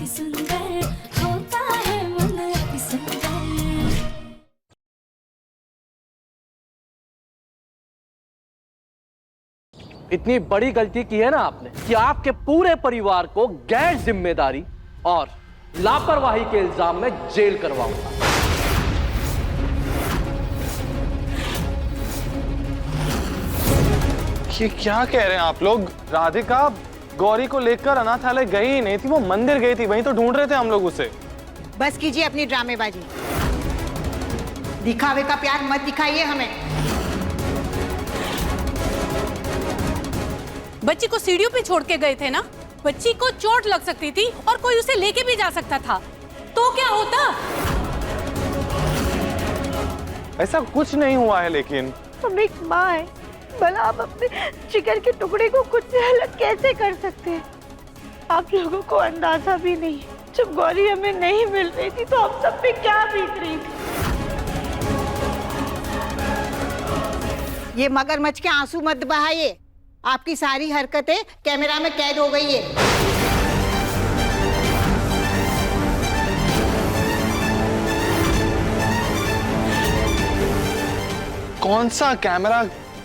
अति सुंदर होता है मन अति सुंदर। इतनी बड़ी गलती की है ना आपने कि आपके पूरे परिवार को गैर जिम्मेदारी और लापरवाही के इल्जाम में जेल करवाऊंगा। ये क्या कह रहे हैं आप लोग? राधिका गौरी को लेकर अनाथालय गई ही नहीं थी, वो मंदिर गई थी, वहीं तो ढूंढ रहे थे हम लोग उसे। बस कीजिए अपनी ड्रामेबाजी, दिखावे का प्यार मत दिखाइए हमें। बच्ची को सीढ़ियों पे छोड़ के गए थे ना, बच्ची को चोट लग सकती थी और कोई उसे लेके भी जा सकता था, तो क्या होता? ऐसा कुछ नहीं हुआ है। लेकिन हम एक माँ है, भला आप अपने जिगर के टुकड़े को खुद से अलग कैसे कर सकते हैं? आप लोगों को अंदाजा भी नहीं, जब गौरी हमें नहीं मिल रही थी तो हम सब पे क्या बीत रही थी। ये मगरमच्छ के आंसू मत बहाइए, आपकी सारी हरकतें कैमरा में कैद हो गई है। कौन सा कैमरा?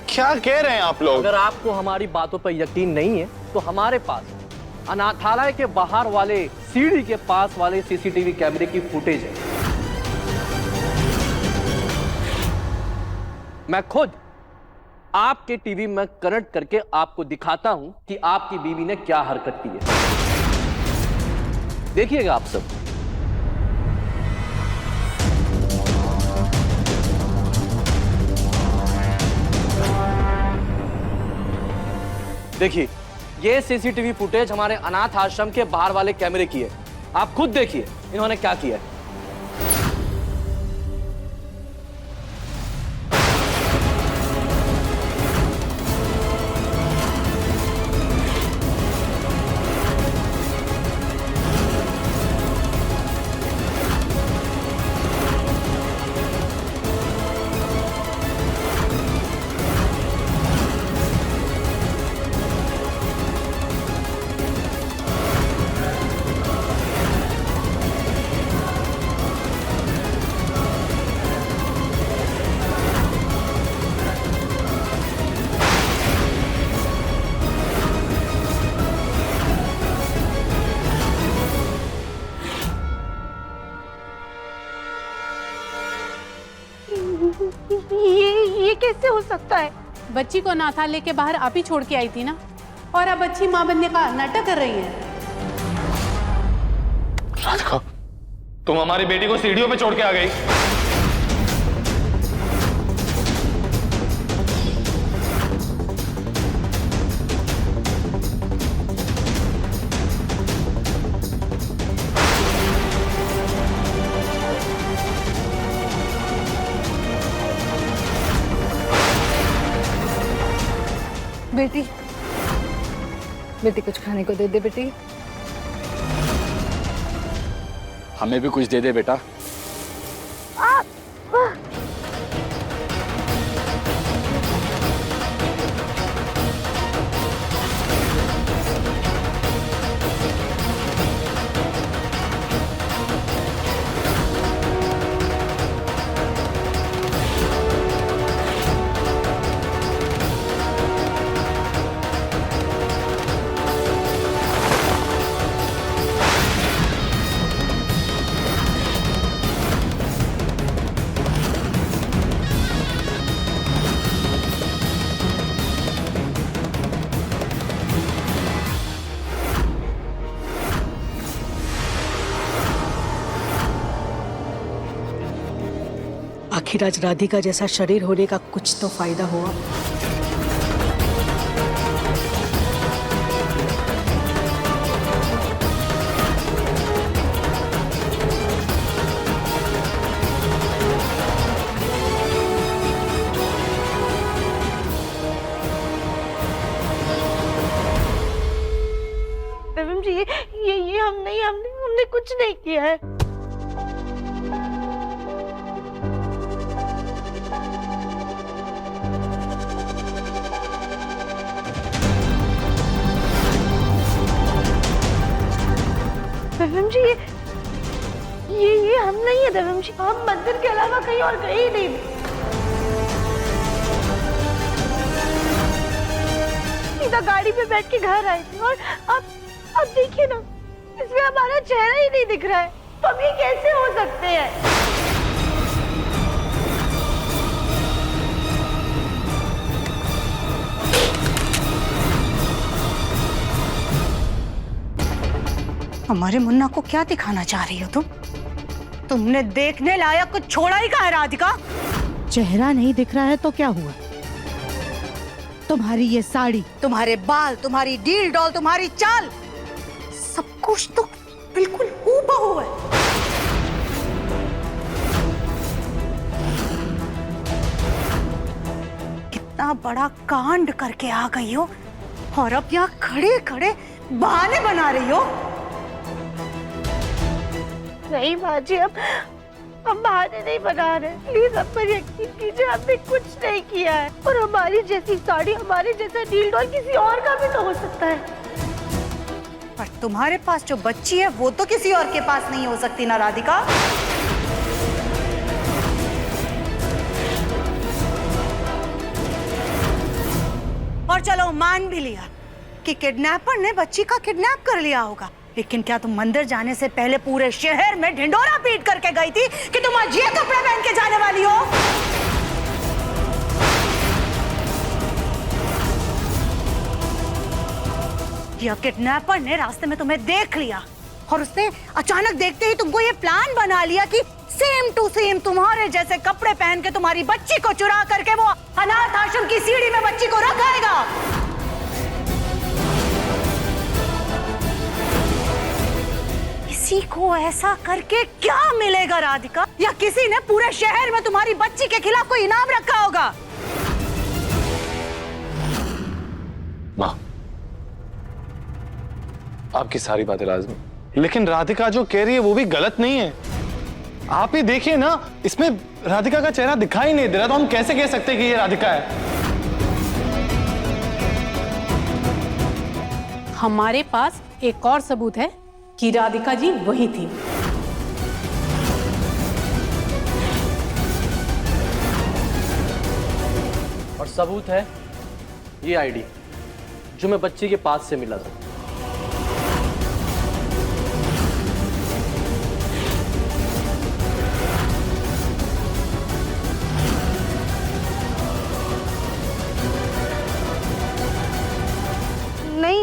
क्या कह रहे हैं आप लोग? अगर आपको हमारी बातों पर यकीन नहीं है तो हमारे पास अनाथालय के बाहर वाले सीढ़ी के पास वाले सीसीटीवी कैमरे की फुटेज है। मैं खुद आपके टीवी में कनेक्ट करके आपको दिखाता हूं कि आपकी बीवी ने क्या हरकत की है। देखिएगा आप सब। देखिए, ये सीसीटीवी फुटेज हमारे अनाथ आश्रम के बाहर वाले कैमरे की है। आप खुद देखिए इन्होंने क्या किया है। ये कैसे हो सकता है? बच्ची को अनाथालय के बाहर आप ही छोड़ के आई थी ना, और अब बच्ची माँ बनने का नाटक कर रही है। राधिका, तुम हमारी बेटी को सीढ़ियों पे छोड़ के आ गई। बेटी, बेटी कुछ खाने को दे दे बेटी। हमें भी कुछ दे दे बेटा। आखिर आज राधिका जैसा शरीर होने का कुछ तो फायदा हुआ। देवम जी, ये हमने कुछ नहीं किया है। दिव्यम जी ये हम नहीं है दिव्यम जी, हम मंदिर के अलावा कहीं और गए ही नहीं। सीधा गाड़ी पे बैठ के घर आए थे और अब देखिए ना, इसमें हमारा चेहरा ही नहीं दिख रहा है। तो अब ये कैसे हो सकते हैं? हमारे मुन्ना को क्या दिखाना चाह रही हो तुम? तुमने देखने लायक कुछ छोड़ा ही कहाँ है राधिका? चेहरा नहीं दिख रहा है तो क्या हुआ? तुम्हारी ये साड़ी, तुम्हारे बाल, तुम्हारी डील डॉल, तुम्हारी चाल, सब कुछ तो बिल्कुल हूबहू है। कितना बड़ा कांड करके आ गई हो और अब यहाँ खड़े खड़े बहाने बना रही हो। नहीं माँ जी, हम बहाने नहीं बना रहे। प्लीज हम पर यकीन कीजिए, हमने कुछ नहीं किया है। और हमारी जैसी साड़ी, हमारे जैसा डील डॉल किसी और का भी तो हो सकता है। पर तुम्हारे पास जो बच्ची है वो तो किसी और के पास नहीं हो सकती ना राधिका। और चलो मान भी लिया कि किडनैपर ने बच्ची का किडनैप कर लिया होगा, लेकिन क्या तुम मंदिर जाने से पहले पूरे शहर में ढिंडोरा पीट करके गई थी कि तुम आज ये कपड़े पहन के जाने वाली हो? या किडनैपर ने रास्ते में तुम्हें देख लिया और उसने अचानक देखते ही तुमको ये प्लान बना लिया कि सेम टू सेम तुम्हारे जैसे कपड़े पहन के तुम्हारी बच्ची को चुरा करके वो अनाथ आश्रम की सीढ़ी में बच्ची को रखाएगा। किसी को ऐसा करके क्या मिलेगा राधिका? या किसी ने पूरे शहर में तुम्हारी बच्ची के खिलाफ कोई इनाम रखा होगा? माँ, आपकी सारी बातें लाज़मी, लेकिन राधिका जो कह रही है वो भी गलत नहीं है। आप ही देखिए ना, इसमें राधिका का चेहरा दिखाई नहीं दे रहा, तो हम कैसे कह सकते हैं कि ये राधिका है? हमारे पास एक और सबूत है कि राधिका जी वही थी। और सबूत है ये आईडी जो मैं बच्ची के पास से मिला था।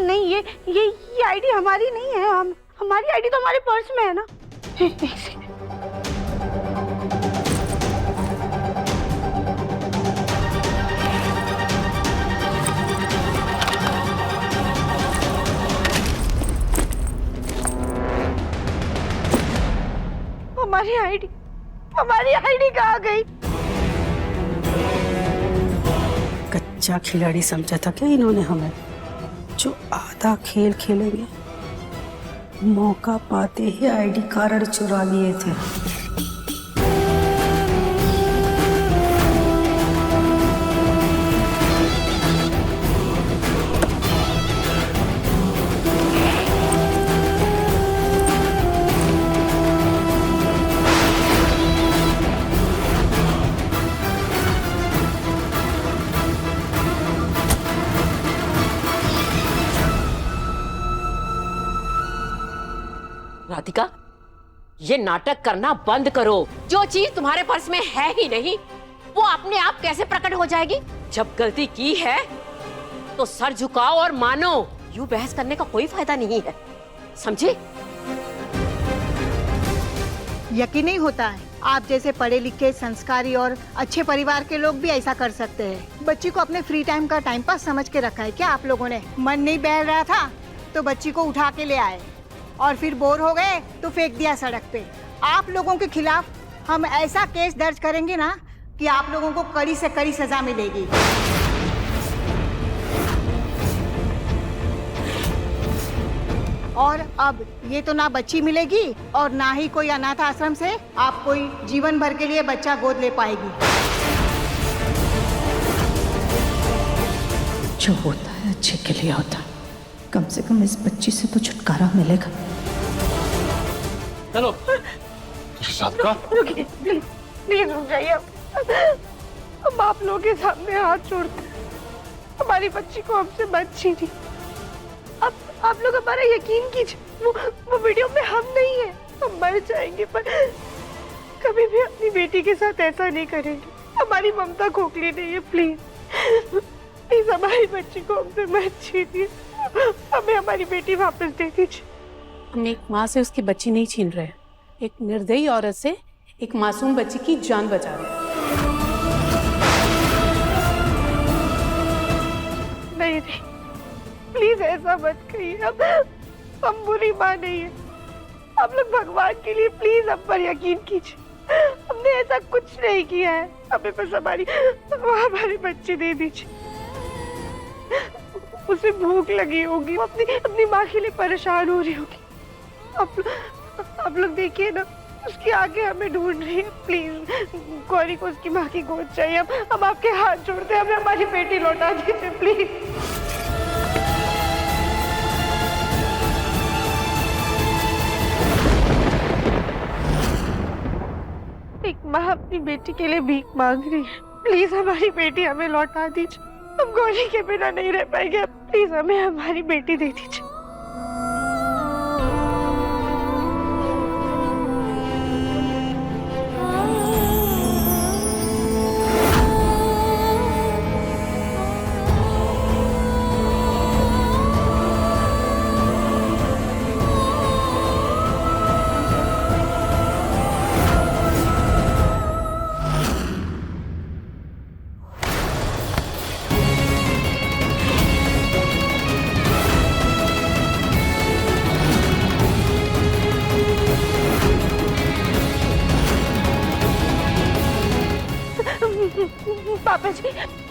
नहीं, ये आईडी हमारी नहीं है। हमारी आईडी तो हमारे पर्स में है ना। हमारी आईडी कहाँ गई? कच्चा खिलाड़ी समझा था क्या इन्होंने हमें? जो आधा खेल खेलेंगे, मौका पाते ही आईडी कार्ड चुरा लिए थे। राधिका, ये नाटक करना बंद करो। जो चीज तुम्हारे पर्स में है ही नहीं, वो अपने आप कैसे प्रकट हो जाएगी? जब गलती की है तो सर झुकाओ और मानो। यूं बहस करने का कोई फायदा नहीं है, समझे? यकीन नहीं होता है, आप जैसे पढ़े लिखे, संस्कारी और अच्छे परिवार के लोग भी ऐसा कर सकते हैं। बच्ची को अपने फ्री टाइम का टाइम पास समझ के रखा है क्या आप लोगों ने? मन नहीं बहल रहा था तो बच्ची को उठा के ले आए और फिर बोर हो गए तो फेंक दिया सड़क पे। आप लोगों के खिलाफ हम ऐसा केस दर्ज करेंगे ना कि आप लोगों को कड़ी से कड़ी सजा मिलेगी। और अब ये तो ना बच्ची मिलेगी और ना ही कोई अनाथ आश्रम से आप कोई जीवन भर के लिए बच्चा गोद ले पाएगी। जो होता है अच्छे के लिए होता है। कम से कम इस बच्ची से तो छुटकारा मिलेगा। चलो। राधिका रुकिए प्लीज, प्लीज रुक जाइए अब आप लोगों के सामने हाथ जोड़ते हमारी बच्ची को हमसे मत छीनिए। अब आप लोग हमारा यकीन कीजिए, वो वीडियो में हम नहीं है, हम मर जाएंगे पर कभी भी अपनी बेटी के साथ ऐसा नहीं करेंगे। हमारी ममता खोखली नहीं है, प्लीज प्लीज हमारी बच्ची को हमसे मत छीनिए, हमें हमारी बेटी वापस दे दीजिए। हम एक माँ से उसकी बच्ची नहीं छीन रहे, एक निर्दयी औरत से एक मासूम बच्ची की जान बचा रहे हैं। नहीं नहीं, प्लीज ऐसा मत कहिए, हम बुरी माँ नहीं है। आप लोग भगवान के लिए प्लीज हम पर यकीन कीजिए, हमने ऐसा कुछ नहीं किया है। हमें बस हमारी बच्ची दे दीजिए। उसे भूख लगी होगी, वो अपनी माँ के लिए परेशान हो रही होगी। आप लोग देखिए ना, उसकी आगे हमें ढूंढ रही है। प्लीज गौरी को उसकी माँ की गोद चाहिए। हम आपके हाथ जोड़ते हैं, हमें हमारी बेटी लौटा दीजिए प्लीज। एक माँ अपनी बेटी के लिए भीख मांग रही है, प्लीज हमारी बेटी हमें लौटा दीजिए। हम गौरी के बिना नहीं रह पाएंगे, प्लीज हमें हमारी बेटी दे दीजिए।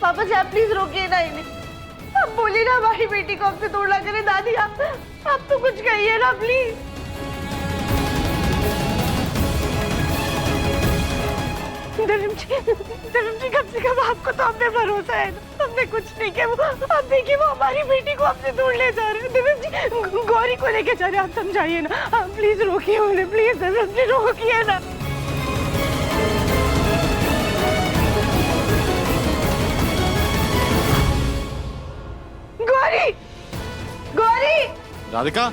पापा जी आप प्लीज रोकिए ना इन्हें। आप बोलिए ना हमारी बेटी को हमसे दूर ना करें। दादी आप तो कुछ कहिए ना प्लीज। धर्म जी कम से कम आपको तो हमने भरोसा है ना, हमने कुछ नहीं किया। आप देखिए वो हमारी बेटी को हमसे दूर ले जा रहे हैं। धर्म जी गौरी को लेके जा रहे हैं, आप समझाइए ना। आप प्लीज रोकिए उन्हें, प्लीज धर्म जी रोकिए ना। गौरी, गौरी, राधिका,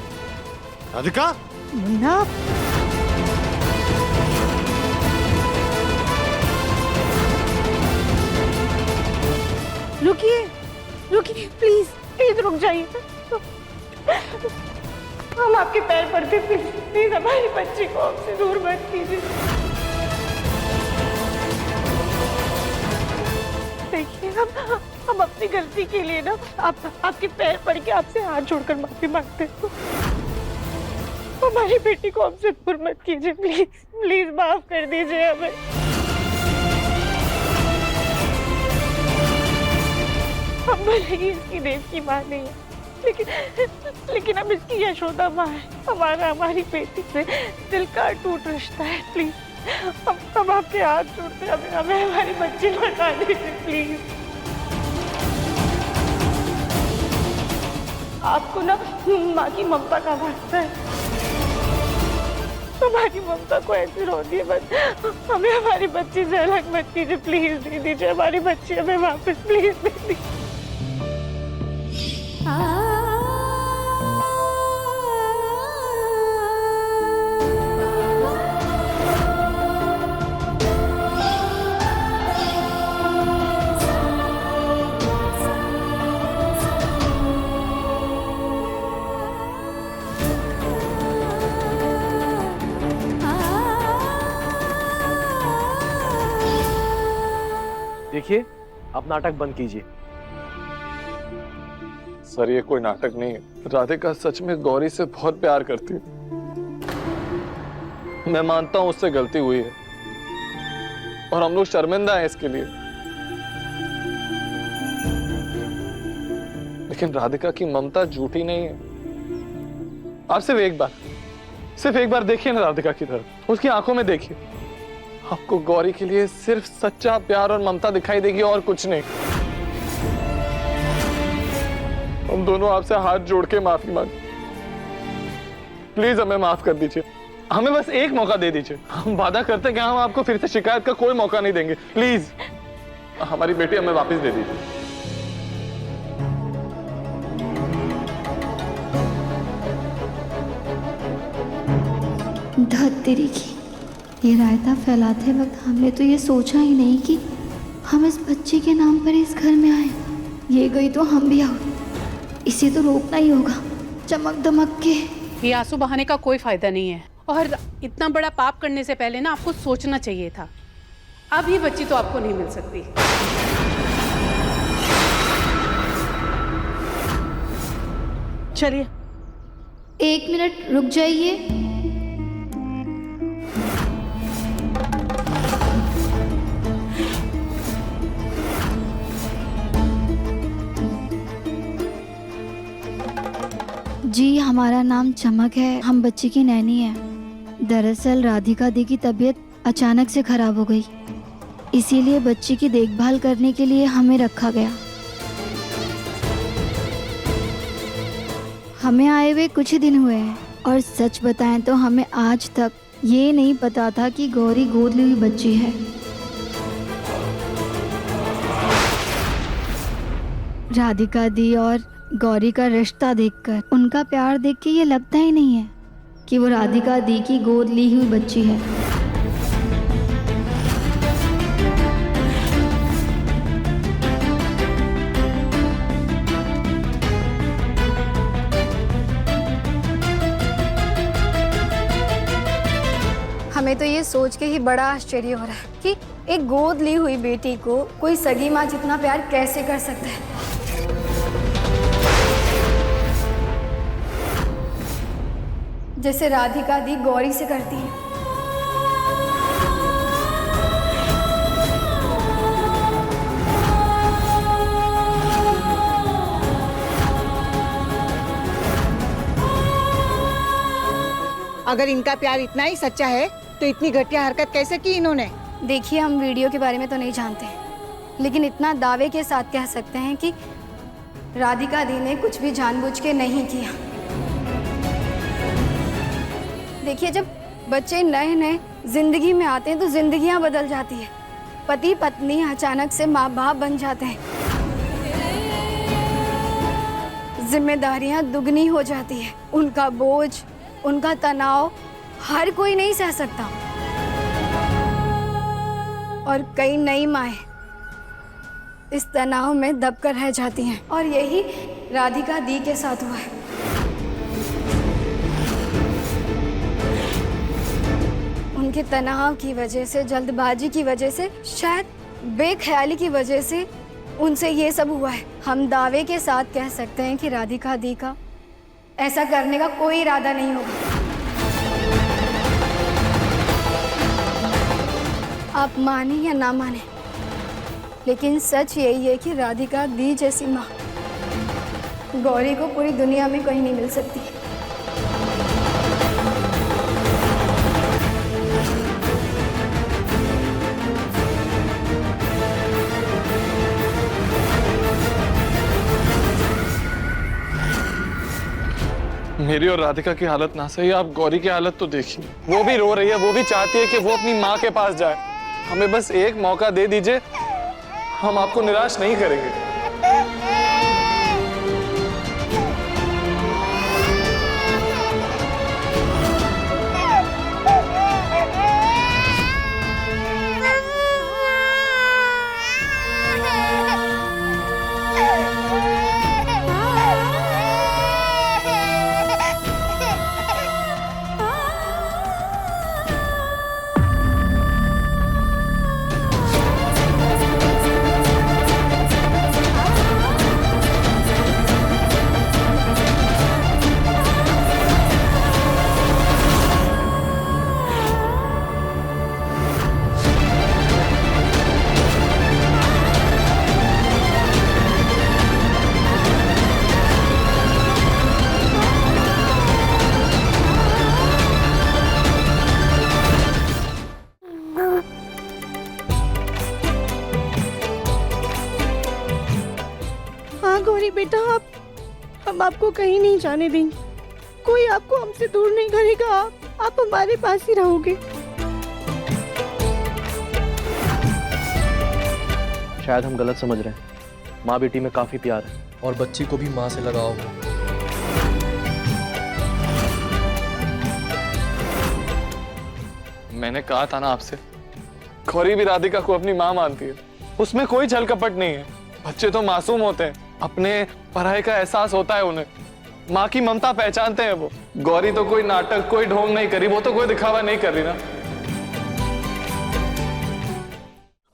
राधिका, मुन्ना, रुकिए, रुकिए प्लीज, प्लीज रुक जाइए। हम आपके पैर पड़ते, प्लीज प्लीज हमारी बच्ची को हमसे दूर मत कीजिए। देखिए हम अपनी गलती के लिए ना आपके पैर पड़ के आपसे हाथ जोड़कर माफी मांगते हैं। हमारी बेटी को हमसे दूर मत कीजिए, प्लीज प्लीज माफ कर दीजिए हमें। हम भले ही इसकी देव की माँ नहीं है, लेकिन हम इसकी यशोदा माँ है। हमारी बेटी से दिल का टूट रिश्ता है। प्लीज हम आपके हाथ जोड़ते हैं, हमें हमारी बच्ची लौटा दीजिए प्लीज। आपको ना माँ की ममता का वास्ता है, हमारी ममता को ऐसे रो दिए बस। हमें हमारी बच्ची से अलग मत कीजिए, प्लीज दे दीजिए हमारी बच्ची हमें वापस, प्लीज दे दीजिए। देखिए, आप नाटक बंद कीजिए। सर ये कोई नाटक नहीं है। राधिका सच में गौरी से बहुत प्यार करती है। मैं मानता हूं उससे गलती हुई है और हम लोग शर्मिंदा हैं इसके लिए, लेकिन राधिका की ममता झूठी नहीं है। आप सिर्फ एक बार देखिए ना राधिका की तरफ, उसकी आंखों में देखिए। आपको गौरी के लिए सिर्फ सच्चा प्यार और ममता दिखाई देगी और कुछ नहीं। हम दोनों आपसे हाथ जोड़ के माफी मांग, प्लीज हमें माफ कर दीजिए। हमें बस एक मौका दे दीजिए। हम वादा करते हैं कि हम आपको फिर से शिकायत का कोई मौका नहीं देंगे। प्लीज हमारी बेटी हमें वापस दे दीजिए। धत्तेरी की, ये रायता फैलाते वक्त हमने तो ये सोचा ही नहीं कि हम इस बच्चे के नाम पर इस घर में आए। ये गई तो हम भी आउट। इसे तो रोकना ही होगा, चमक दमक के। ये आंसू बहाने का कोई फायदा नहीं है, और इतना बड़ा पाप करने से पहले ना आपको सोचना चाहिए था। अब ये बच्ची तो आपको नहीं मिल सकती। चलिए 1 मिनट रुक जाइए। जी, हमारा नाम चमक है, हम बच्ची की नैनी है। दरअसल राधिका दी की तबीयत अचानक से खराब हो गई, इसीलिए बच्ची की देखभाल करने के लिए हमें रखा गया। हमें आए हुए कुछ ही दिन हुए हैं, और सच बताएं तो हमें आज तक ये नहीं पता था कि गौरी गोद ली हुई बच्ची है। राधिका दी और गौरी का रिश्ता देखकर, उनका प्यार देख के ये लगता ही नहीं है कि वो राधिका दी की गोद ली हुई बच्ची है। हमें तो ये सोच के ही बड़ा आश्चर्य हो रहा है कि एक गोद ली हुई बेटी को कोई सगी माँ जितना प्यार कैसे कर सकता है। जैसे राधिका दी गौरी से करती है। अगर इनका प्यार इतना ही सच्चा है तो इतनी घटिया हरकत कैसे की इन्होंने? देखिए, हम वीडियो के बारे में तो नहीं जानते, लेकिन इतना दावे के साथ कह सकते हैं कि राधिका दी ने कुछ भी जानबूझ के नहीं किया। देखिए, जब बच्चे नए नए जिंदगी में आते हैं तो जिंदगियां बदल जाती है। पति पत्नी अचानक से माँ बाप बन जाते हैं, जिम्मेदारियां दुगनी हो जाती है। उनका बोझ, उनका तनाव हर कोई नहीं सह सकता, और कई नई माएँ इस तनाव में दबकर रह जाती हैं, और यही राधिका दी के साथ हुआ है। उनके तनाव की वजह से, जल्दबाजी की वजह से, शायद बेख्याली की वजह से उनसे ये सब हुआ है। हम दावे के साथ कह सकते हैं कि राधिका दी का ऐसा करने का कोई इरादा नहीं होगा। आप माने या ना माने, लेकिन सच यही है कि राधिका दी जैसी माँ गौरी को पूरी दुनिया में कहीं नहीं मिल सकती। मेरी और राधिका की हालत ना सही, आप गौरी की हालत तो देखिए। वो भी रो रही है, वो भी चाहती है कि वो अपनी माँ के पास जाए। हमें बस एक मौका दे दीजिए, हम आपको निराश नहीं करेंगे। गौरी बेटा, हम आपको कहीं नहीं जाने देंगे। कोई आपको हमसे दूर नहीं करेगा। आप हमारे पास ही रहोगे। शायद हम गलत समझ रहे हैं। माँ बेटी में काफी प्यार है और बच्ची को भी माँ से लगाव हो। मैंने कहा था ना आपसे, गौरी भी राधिका को अपनी माँ मानती है। उसमें कोई छल कपट नहीं है। बच्चे तो मासूम होते हैं, अपने पढ़ाई का एहसास होता है उन्हें, माँ की ममता पहचानते हैं वो। गौरी तो कोई नाटक, कोई ढोंग नहीं करी, वो तो कोई दिखावा नहीं कर रही ना।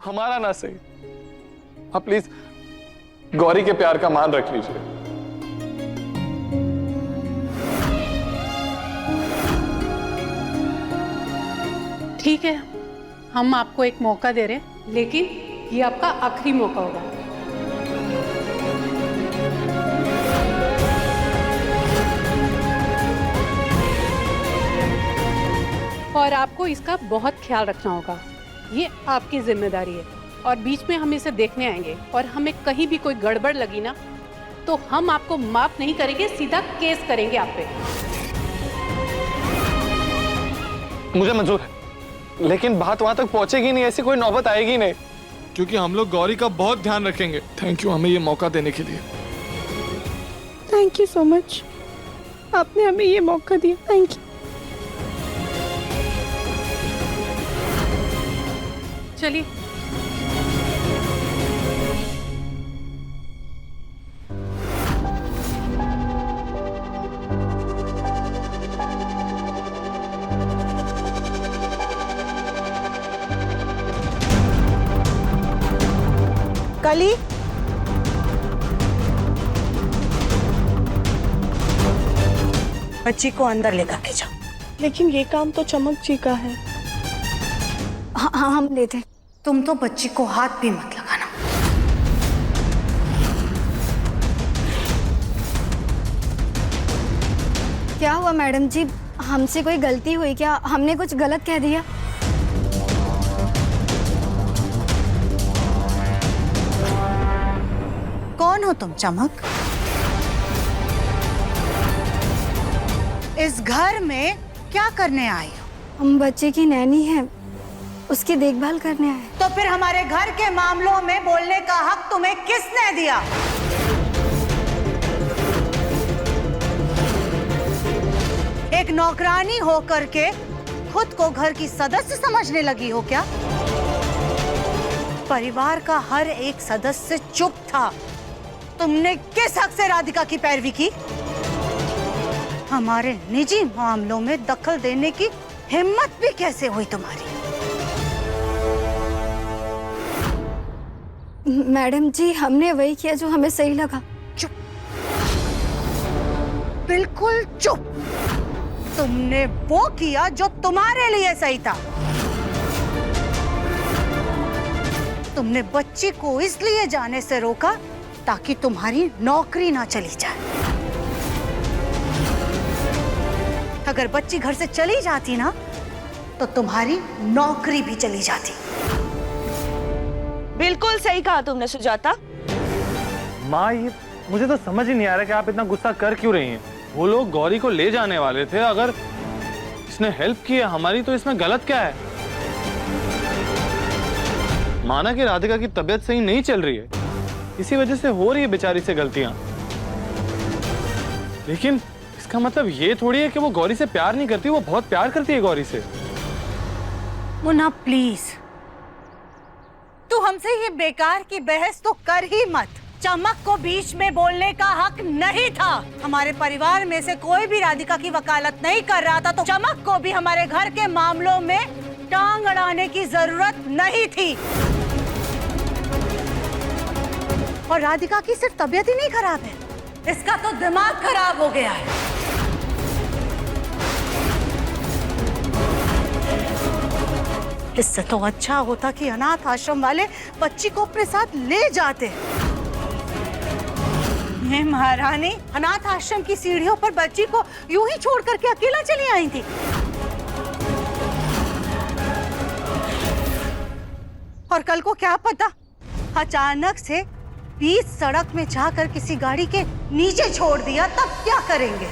हमारा ना सही, आप प्लीज गौरी के प्यार का मान रख लीजिए। ठीक है, हम आपको एक मौका दे रहे हैं, लेकिन ये आपका आखिरी मौका होगा। और आपको इसका बहुत ख्याल रखना होगा। ये आपकी जिम्मेदारी है और बीच में हम इसे देखने आएंगे और हमें कहीं भी कोई गड़बड़ लगी ना तो हम आपको माफ नहीं करेंगे, सीधा केस करेंगे आप पे। मुझे मंजूर है, लेकिन बात वहां तक पहुंचेगी नहीं, ऐसी कोई नौबत आएगी नहीं, क्योंकि हम लोग गौरी का बहुत ध्यान रखेंगे। थैंक यू हमें ये मौका देने के लिए। थैंक यू सो मच, आपने हमें ये मौका दिया। Thank you. चलिए। कली, बच्ची को अंदर लेकर के जाओ। लेकिन ये काम तो चमक जी का है। हाँ हाँ हम लेते हैं। तुम तो बच्ची को हाथ भी मत लगाना। क्या हुआ मैडम जी, हमसे कोई गलती हुई क्या? हमने कुछ गलत कह दिया? कौन हो तुम चमक? इस घर में क्या करने आई हो? हम बच्चे की नैनी हैं, उसकी देखभाल करने आए। तो फिर हमारे घर के मामलों में बोलने का हक तुम्हें किसने दिया? एक नौकरानी होकर के खुद को घर की सदस्य समझने लगी हो क्या? परिवार का हर एक सदस्य चुप था। तुमने किस हक से राधिका की पैरवी की? हमारे निजी मामलों में दखल देने की हिम्मत भी कैसे हुई तुम्हारी? मैडम जी हमने वही किया जो हमें सही लगा। चुप, बिल्कुल चुप। तुमने वो किया जो तुम्हारे लिए सही था। तुमने बच्ची को इसलिए जाने से रोका ताकि तुम्हारी नौकरी ना चली जाए। अगर बच्ची घर से चली जाती ना तो तुम्हारी नौकरी भी चली जाती। बिल्कुल सही कहा तुमने सुजाता। माँ, ये मुझे तो समझ ही नहीं आ रहा कि आप इतना गुस्सा कर क्यों रही हैं। वो लोग गौरी को ले जाने वाले थे, अगर इसने हेल्प की है हमारी तो इसमें गलत क्या है? माना कि राधिका की तबीयत सही नहीं चल रही है, इसी वजह से हो रही है बेचारी से गलतियां, लेकिन इसका मतलब ये थोड़ी है कि वो गौरी से प्यार नहीं करती। वो बहुत प्यार करती है गौरी से। मुन्ना प्लीज, तू हमसे ये बेकार की बहस तो कर ही मत। चमक को बीच में बोलने का हक नहीं था। हमारे परिवार में से कोई भी राधिका की वकालत नहीं कर रहा था, तो चमक को भी हमारे घर के मामलों में टांग अड़ाने की जरूरत नहीं थी। और राधिका की सिर्फ तबीयत ही नहीं खराब है, इसका तो दिमाग खराब हो गया है। इससे तो अच्छा होता कि अनाथ आश्रम वाले बच्ची को अपने साथ ले जाते। ये महारानी अनाथ आश्रम की सीढ़ियों पर बच्ची को यूं ही छोड़ करके अकेला चली आई थी। और कल को क्या पता, अचानक से बीच सड़क में जाकर किसी गाड़ी के नीचे छोड़ दिया, तब क्या करेंगे?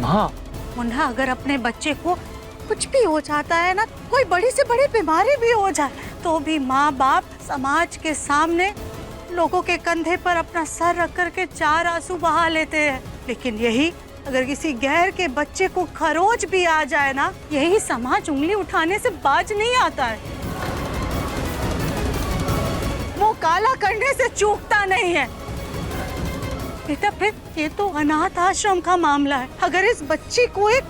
माँ, पुनः अगर अपने बच्चे को कुछ भी हो जाता है ना, कोई बड़ी से बड़ी बीमारी भी हो जाए, तो भी माँ बाप समाज के सामने लोगों के कंधे पर अपना सर रख कर के 4 आंसू बहा लेते हैं। लेकिन यही अगर किसी गैर के बच्चे को खरोच भी आ जाए ना, यही समाज उंगली उठाने से बाज नहीं आता है, वो काला करने से चूकता नहीं है। बेटा फिर ये तो अनाथ आश्रम का मामला है, अगर इस बच्ची को एक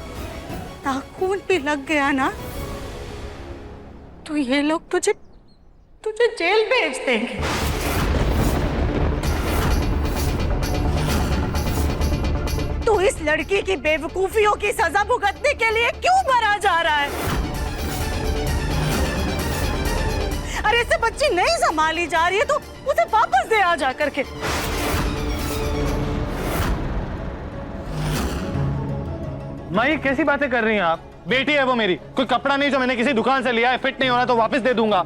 नाखून भी लग गया ना, तो ये लोग तुझे जेल भेज देंगे। तू इस लड़की की बेवकूफियों की सजा भुगतने के लिए क्यों मरा जा रहा है? अरे इसे बच्ची नहीं संभाली जा रही है तो उसे वापस दे आ जा करके। माँ ये कैसी बातें कर रही हैं आप? बेटी है वो मेरी, कोई कपड़ा नहीं जो मैंने किसी दुकान से लिया है, फिट नहीं हो रहा तो वापस दे दूंगा।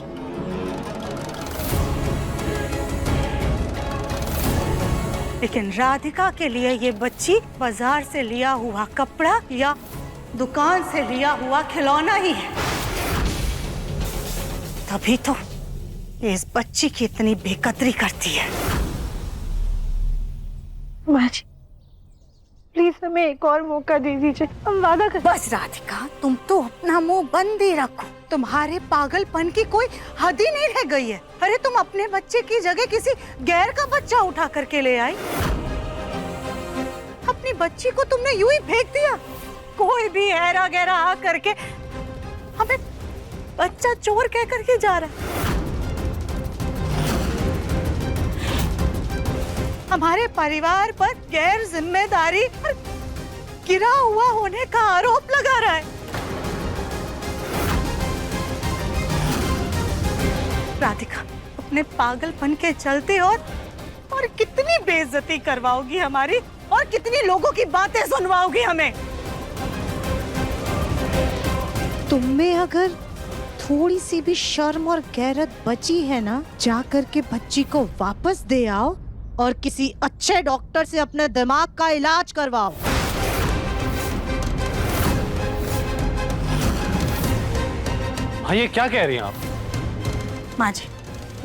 लेकिन राधिका के लिए ये बच्ची बाजार से लिया हुआ कपड़ा या दुकान से लिया हुआ खिलौना ही है। तभी तो ये इस बच्ची की इतनी बेकदरी करती है। माँ जी प्लीज हमें एक और मौका दे दीजिए, हम वादा कर। बस राधिका, तुम तो अपना मुंह बंद ही रखो। तुम्हारे पागलपन की कोई हद ही नहीं रह गई है। अरे तुम अपने बच्चे की जगह किसी गैर का बच्चा उठा करके ले आई। अपनी बच्ची को तुमने यूं ही फेंक दिया। कोई भी हैरा गैरा आ करके हमें बच्चा चोर कह करके जा रहा है। हमारे परिवार पर गैर जिम्मेदारी और गिरा हुआ होने का आरोप लगा रहा है। राधिका, अपने पागलपन के चलते और कितनी बेइज्जती करवाओगी हमारी, और कितनी लोगों की बातें सुनवाओगी हमें। तुम में अगर थोड़ी सी भी शर्म और गैरत बची है ना, जा कर के बच्ची को वापस दे आओ और किसी अच्छे डॉक्टर से अपने दिमाग का इलाज करवाओ। हाँ ये क्या कह रही हैं आप? माँ जी,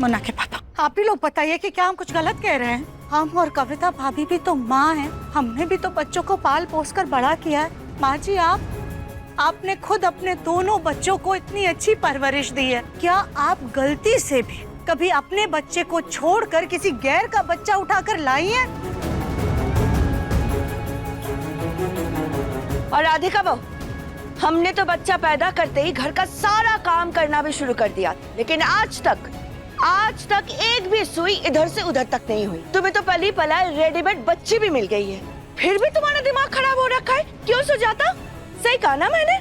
मुन्ना के पापा, आप ही लोग बताइए कि क्या हम कुछ गलत कह रहे हैं? हम और कविता भाभी भी तो माँ हैं, हमने भी तो बच्चों को पाल पोस कर बड़ा किया है। माँ जी आपने खुद अपने दोनों बच्चों को इतनी अच्छी परवरिश दी है, क्या आप गलती से भी कभी अपने बच्चे को छोड़कर किसी गैर का बच्चा उठाकर लाई हैं? और राधिका बहू, हमने तो बच्चा पैदा करते ही घर का सारा काम करना भी शुरू कर दिया, लेकिन आज तक एक भी सुई इधर से उधर तक नहीं हुई। तुम्हें तो पली पलाई रेडीमेड बच्ची भी मिल गई है, फिर भी तुम्हारा दिमाग खराब हो रखा है। क्यों सुजाता, सही कहा ना मैंने?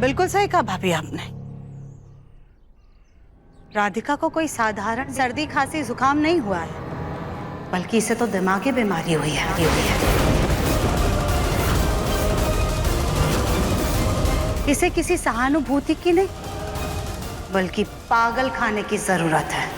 बिल्कुल सही कहा भाभी आपने। राधिका को कोई साधारण सर्दी खांसी जुकाम नहीं हुआ है, बल्कि इसे तो दिमागी बीमारी हुई है। इसे किसी सहानुभूति की नहीं, बल्कि पागल खाने की जरूरत है।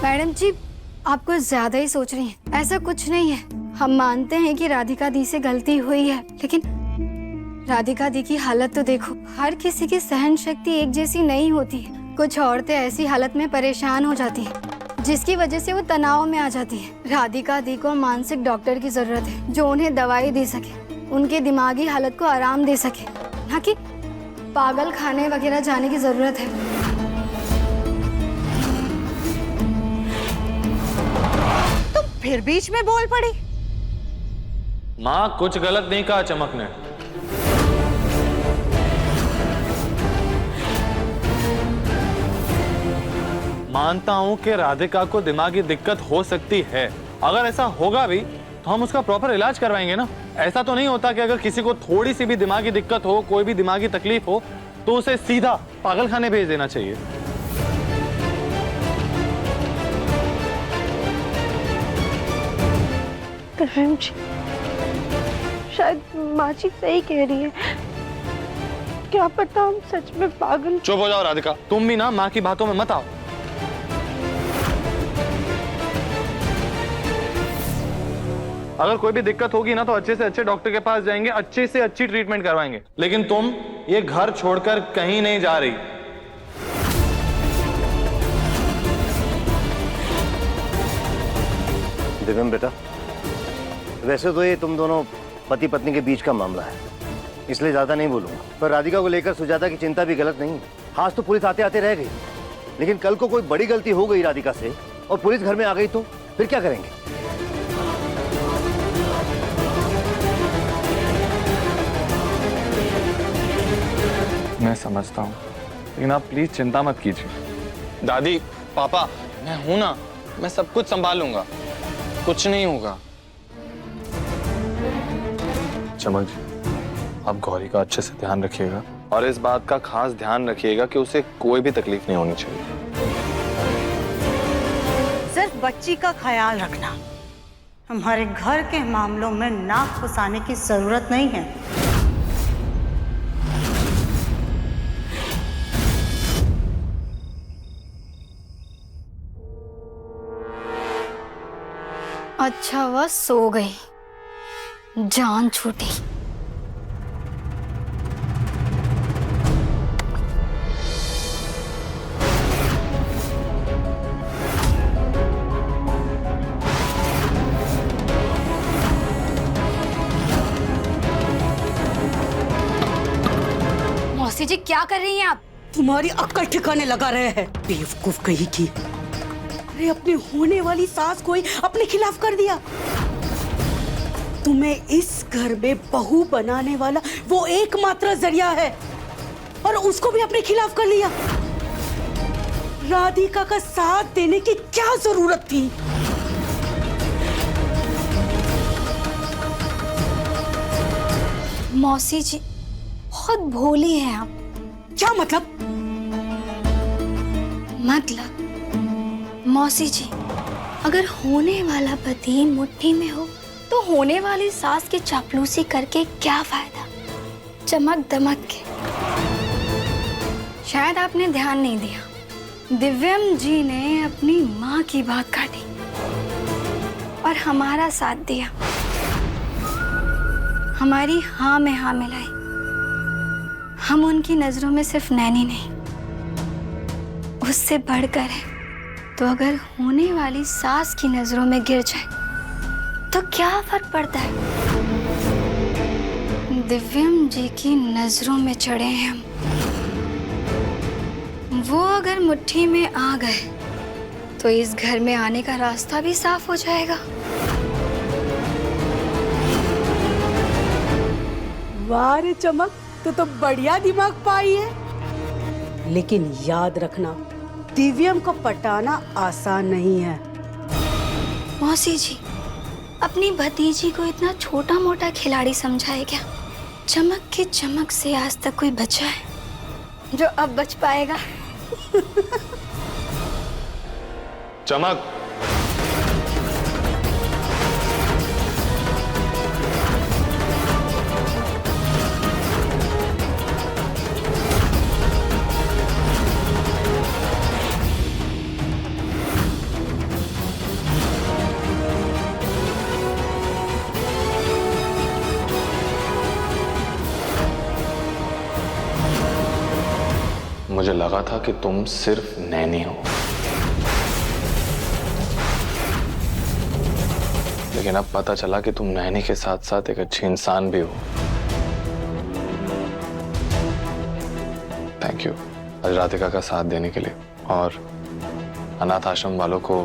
मैडम जी, आप कुछ ज्यादा ही सोच रही हैं। ऐसा कुछ नहीं है। हम मानते हैं कि राधिका दी से गलती हुई है, लेकिन राधिका दी की हालत तो देखो। हर किसी की सहन शक्ति एक जैसी नहीं होती है। कुछ औरतें ऐसी हालत में परेशान हो जाती हैं, जिसकी वजह से वो तनाव में आ जाती हैं। राधिका दी को मानसिक डॉक्टर की जरूरत है, जो उन्हें दवाई दे सके, उनके दिमागी हालत को आराम दे सके, ना कि पागल खाने वगैरह जाने की जरूरत है। तुम फिर बीच में बोल पड़ी। माँ कुछ गलत नहीं कहा चमक ने। मानता हूं कि राधिका को दिमागी दिक्कत हो सकती है। अगर ऐसा होगा भी तो हम उसका प्रॉपर इलाज करवाएंगे ना। ऐसा तो नहीं होता कि अगर किसी को थोड़ी सी भी दिमागी दिक्कत हो, कोई भी दिमागी तकलीफ हो, तो उसे सीधा पागल खाने भेज देना चाहिए। शायद माँ जी सही कह रही है। क्या पता हम सच में पागल। चुप हो जाओ राधिका, तुम भी ना माँ की बातों में मत आओ। अगर कोई भी दिक्कत होगी ना तो अच्छे से अच्छे डॉक्टर के पास जाएंगे, अच्छे से अच्छी ट्रीटमेंट करवाएंगे। लेकिन तुम ये घर छोड़कर कहीं नहीं जा रही। दिव्यम बेटा, वैसे तो ये तुम दोनों पति पत्नी के बीच का मामला है, इसलिए ज्यादा नहीं बोलूंगा। पर राधिका को लेकर सुजाता की चिंता भी गलत नहीं है। आज तो पुलिस आते आते रह गई, लेकिन कल को कोई बड़ी गलती हो गई राधिका से और पुलिस घर में आ गई तो फिर क्या करेंगे? मैं समझता हूँ, लेकिन आप प्लीज चिंता मत कीजिए। दादी, पापा, मैं हूं ना, मैं सब कुछ संभाल लूंगा, कुछ नहीं होगा। चमक जी, आप गौरी का अच्छे से ध्यान रखिएगा और इस बात का खास ध्यान रखिएगा कि उसे कोई भी तकलीफ नहीं होनी चाहिए। सिर्फ बच्ची का ख्याल रखना, हमारे घर के मामलों में नाक घुसाने की जरूरत नहीं है। अच्छा वह सो गई, जान छूटी। मौसी जी क्या कर रही हैं आप? तुम्हारी अक्ल ठिकाने लगा रहे हैं, बेवकूफ कहीं की। अरे अपनी होने वाली सास को ही अपने खिलाफ कर दिया। तुम्हें इस घर में बहू बनाने वाला वो एकमात्र जरिया है और उसको भी अपने खिलाफ कर लिया। राधिका का साथ देने की क्या जरूरत थी? मौसी जी बहुत भोली हैं आप। क्या मतलब? मौसी जी, अगर होने वाला पति मुट्ठी में हो तो होने वाली सास की चापलूसी करके क्या फायदा? चमक दमक के। शायद आपने ध्यान नहीं दिया, दिव्यम जी ने अपनी माँ की बात काटी और हमारा साथ दिया, हमारी हाँ में हाँ मिलाई। हम उनकी नजरों में सिर्फ नैनी नहीं, उससे बढ़कर है। तो अगर होने वाली सास की नजरों में गिर जाए तो क्या फर्क पड़ता है? दिव्यम जी की नजरों में चढ़े हैं हम। वो अगर मुट्ठी में आ गए तो इस घर में आने का रास्ता भी साफ हो जाएगा। वाह रे चमक, तो बढ़िया दिमाग पाई है। लेकिन याद रखना, दिव्यम को पटाना आसान नहीं है। मौसी जी, अपनी भतीजी को इतना छोटा मोटा खिलाड़ी समझाए क्या? चमक की चमक से आज तक कोई बचा है जो अब बच पाएगा? चमक, मुझे लगा था कि तुम सिर्फ नैनी हो, लेकिन अब पता चला कि तुम नैनी के साथ साथ एक अच्छी इंसान भी हो। थैंक यू आज राधिका का साथ देने के लिए और अनाथ आश्रम वालों को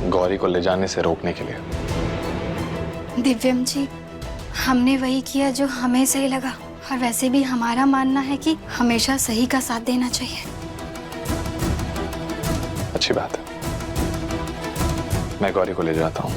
गौरी को ले जाने से रोकने के लिए। दिव्यम जी, हमने वही किया जो हमें सही लगा, और वैसे भी हमारा मानना है कि हमेशा सही का साथ देना चाहिए। अच्छी बात है, मैं गौरी को ले जाता हूँ।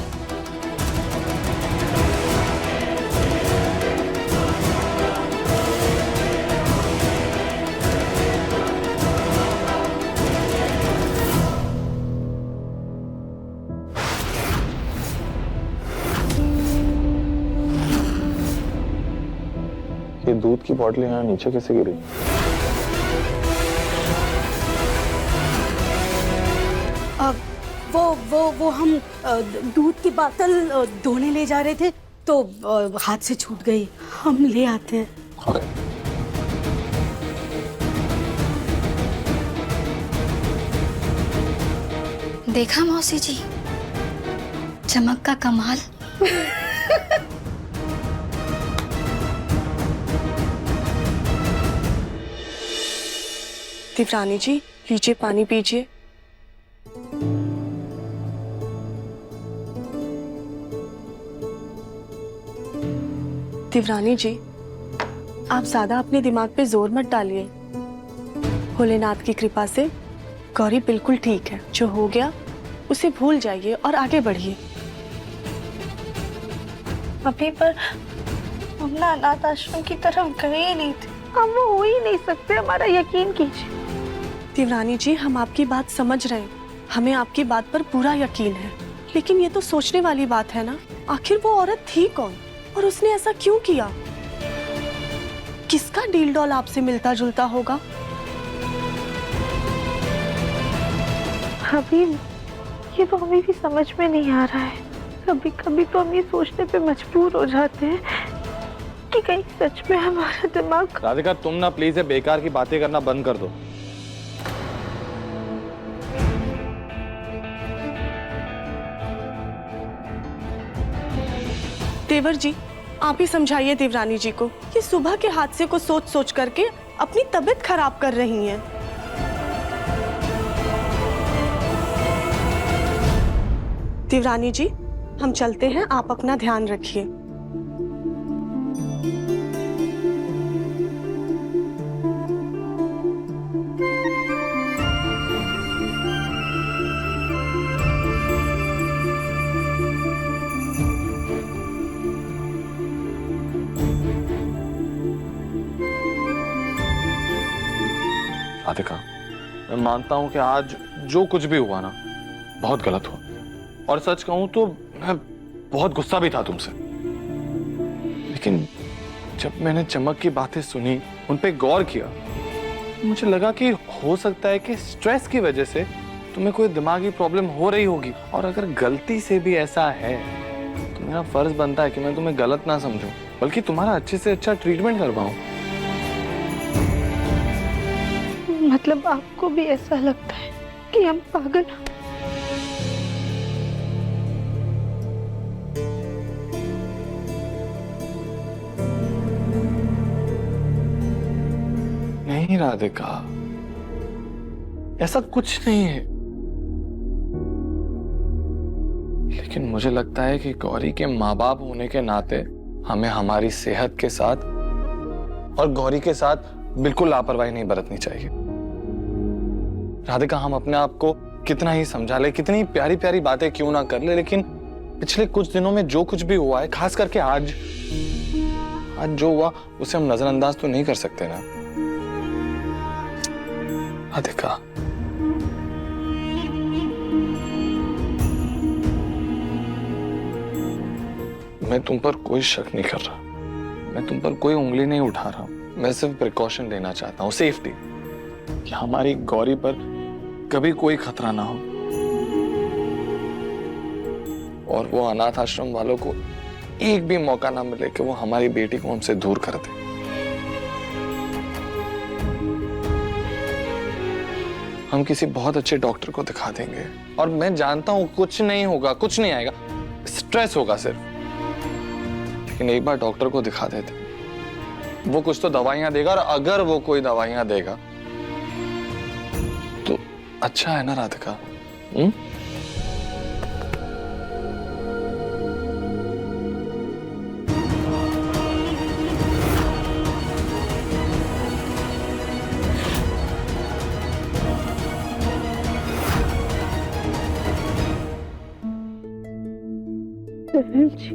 ये दूध की बॉटल यहाँ नीचे कैसे गिरी? वो हम दूध की बोतल धोने ले जा रहे थे तो हाथ से छूट गई। हम ले आते हैं। ओके। देखा मौसी जी, चमक का कमाल। देवरानी जी, लीजिए पानी पीजिए। देवरानी जी, आप ज्यादा अपने दिमाग पे जोर मत डालिए। भोलेनाथ की कृपा से गौरी बिल्कुल ठीक है। जो हो गया उसे भूल जाइए और आगे बढ़िए। अभी पर हम ना अनाथ आश्रम की तरफ गए ही नहीं थे। हम वो हो ही नहीं सकते, हमारा यकीन कीजिए। देवरानी जी, हम आपकी बात समझ रहे हैं, हमें आपकी बात पर पूरा यकीन है, लेकिन ये तो सोचने वाली बात है ना, आखिर वो औरत थी कौन और उसने ऐसा क्यों किया? किसका डील डॉल आपसे मिलता जुलता होगा? अभी ये तो हमें भी समझ में नहीं आ रहा है। कभी कभी तो हम ये सोचने पे मजबूर हो जाते हैं कि कहीं सच में हमारा दिमाग। राधिका, तुम ना प्लीज ये बेकार की बातें करना बंद कर दो। देवर जी, आप ही समझाइए देवरानी जी को। ये सुबह के हादसे को सोच सोच करके अपनी तबीयत खराब कर रही हैं। देवरानी जी, हम चलते हैं, आप अपना ध्यान रखिए। राधिका, मैं मानता हूं कि आज जो कुछ भी हुआ ना, बहुत गलत हुआ, और सच कहूं तो मैं बहुत गुस्सा भी था तुमसे। लेकिन जब मैंने चमक की बातें सुनी, उन पे गौर किया, मुझे लगा कि हो सकता है कि स्ट्रेस की वजह से तुम्हें कोई दिमागी प्रॉब्लम हो रही होगी, और अगर गलती से भी ऐसा है तो मेरा फर्ज बनता है कि मैं तुम्हें गलत ना समझूं, बल्कि तुम्हारा अच्छे से अच्छा ट्रीटमेंट करवाऊं। मतलब आपको भी ऐसा लगता है कि हम पागल? नहीं राधिका, ऐसा कुछ नहीं है, लेकिन मुझे लगता है कि गौरी के माँ बाप होने के नाते हमें हमारी सेहत के साथ और गौरी के साथ बिल्कुल लापरवाही नहीं बरतनी चाहिए। राधिका, हम अपने आप को कितना ही समझा ले, कितनी प्यारी प्यारी बातें क्यों ना कर ले, लेकिन पिछले कुछ दिनों में जो कुछ भी हुआ है, खास करके आज जो हुआ, उसे हम नजरअंदाज तो नहीं कर सकते ना राधिका। मैं तुम पर कोई शक नहीं कर रहा, मैं तुम पर कोई उंगली नहीं उठा रहा, मैं सिर्फ प्रिकॉशन लेना चाहता हूँ, सेफ्टी, कि हमारी गौरी पर कभी कोई खतरा ना हो और वो अनाथ आश्रम वालों को एक भी मौका ना मिले कि वो हमारी बेटी को हमसे दूर कर दे। हम किसी बहुत अच्छे डॉक्टर को दिखा देंगे, और मैं जानता हूं कुछ नहीं होगा, कुछ नहीं आएगा, स्ट्रेस होगा सिर्फ, लेकिन एक बार डॉक्टर को दिखा देते, वो कुछ तो दवाइयां देगा, और अगर वो कोई दवाइयां देगा तो अच्छा है ना राधिका? जी,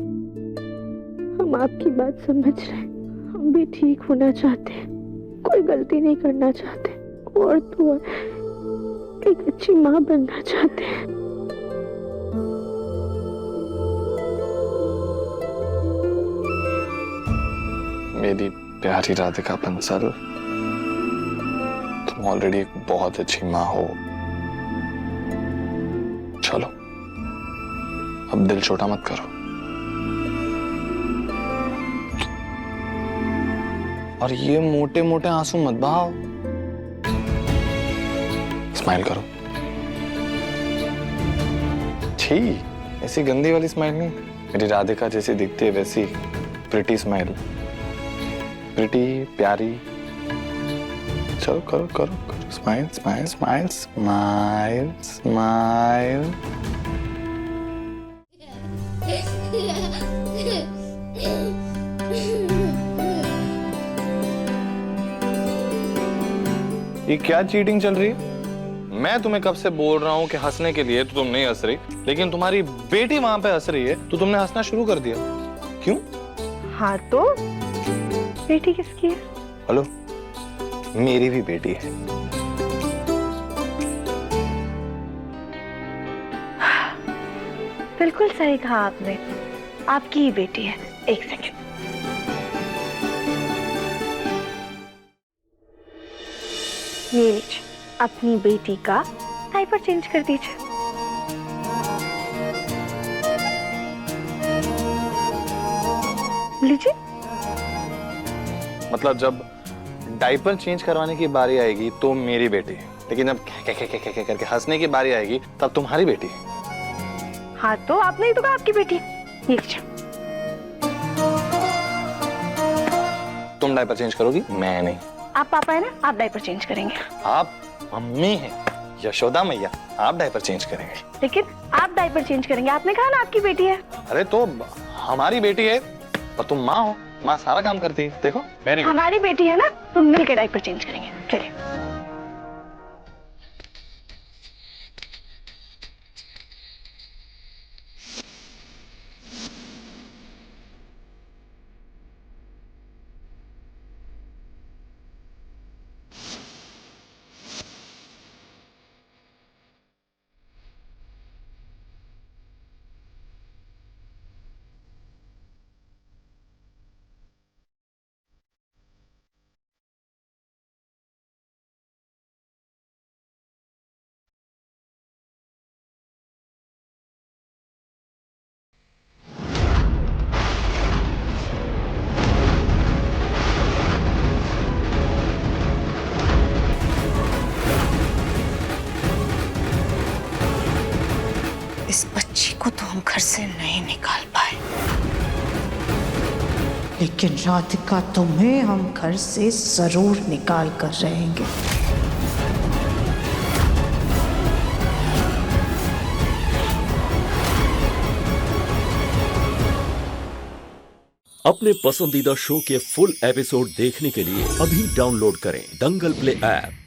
हम आपकी बात समझ रहे हैं, हम भी ठीक होना चाहते हैं, कोई गलती नहीं करना चाहते, और तो और एक अच्छी माँ बनना चाहते हैं। मेरी प्यारी राधिका बंसल, तुम ऑलरेडी एक बहुत अच्छी माँ हो। चलो अब दिल छोटा मत करो और ये मोटे मोटे आंसू मत बहाओ। स्माइल करो। छी, ऐसी गंदी वाली स्माइल नहीं, मेरी राधिका जैसी दिखती है वैसी प्रिटी स्माइल, प्रिटी प्यारी। चलो करो करो करो, smile smile smile smile smile. ये क्या चीटिंग चल रही है? मैं तुम्हें कब से बोल रहा हूं कि हंसने के लिए, तो तुम नहीं हंस रही, लेकिन तुम्हारी बेटी वहां पे हंस रही है तो तुमने हंसना शुरू कर दिया। क्यों? हाँ तो बेटी किसकी है? हेलो, मेरी भी बेटी है। बिल्कुल सही कहा आपने, आपकी ही बेटी है। एक सेकंड। ये लीजिए, अपनी बेटी का डायपर चेंज कर दीजिए। लीजिए। मतलब जब डायपर चेंज करवाने की बारी आएगी तो मेरी बेटी है, लेकिन जब कह करके हंसने की बारी आएगी तब तुम्हारी बेटी है। हाँ तो आपने ही तो कहा आपकी बेटी। ये लीजिए। तुम डायपर चेंज करोगी, मैं नहीं। आप पापा है ना, आप डायपर चेंज करेंगे। आप मम्मी हैं, यशोदा मैया, आप डायपर चेंज करेंगे। लेकिन आप डायपर चेंज करेंगे, आपने कहा ना आपकी बेटी है। अरे तो हमारी बेटी है और तुम माँ हो, माँ सारा काम करती है। देखो वेरी गुड। हमारी बेटी है ना, तो मिलकर डायपर चेंज करेंगे। चलिए। इस बच्ची को तो हम घर से नहीं निकाल पाए, लेकिन राधिका तुम्हें हम घर से जरूर निकाल कर रहेंगे। अपने पसंदीदा शो के फुल एपिसोड देखने के लिए अभी डाउनलोड करें दंगल प्ले ऐप।